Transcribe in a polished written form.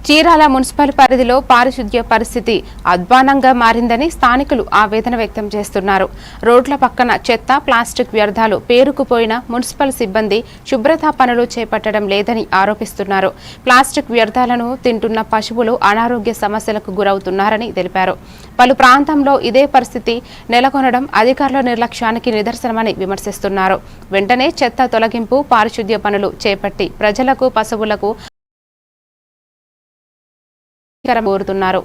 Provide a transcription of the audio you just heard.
Chirala municipal పరిధిలో పారిశుద్ధ్య పరిస్థితి అధ్వానంగా మారిందని స్థానికులు ఆవేదన వ్యక్తం చేస్తున్నారు. రోడ్ల పక్కన చెత్త, ప్లాస్టిక్ వ్యర్థాలు పేరుకుపోయిన మున్సిపల్ సిబ్బంది శుభ్రతా పనులు చేపట్టడం లేదని ఆరోపిస్తున్నారు. ప్లాస్టిక్ వ్యర్థాలను తింటున్న పశువులు అనారోగ్య సమస్యలకు గురవుతున్నారని తెలిపారు. పలు ప్రాంతంలో ఇదే పరిస్థితి నెలకొనడం అధికారుల నిర్లక్ష్యానికి నిదర్శనమని విమర్శిస్తున్నారు. వెంటనే చెత్త తొలగింపు, పారిశుద్ధ్య పనులు చేపట్టి ప్రజలకు, పశువులకు కోరుతున్నారు.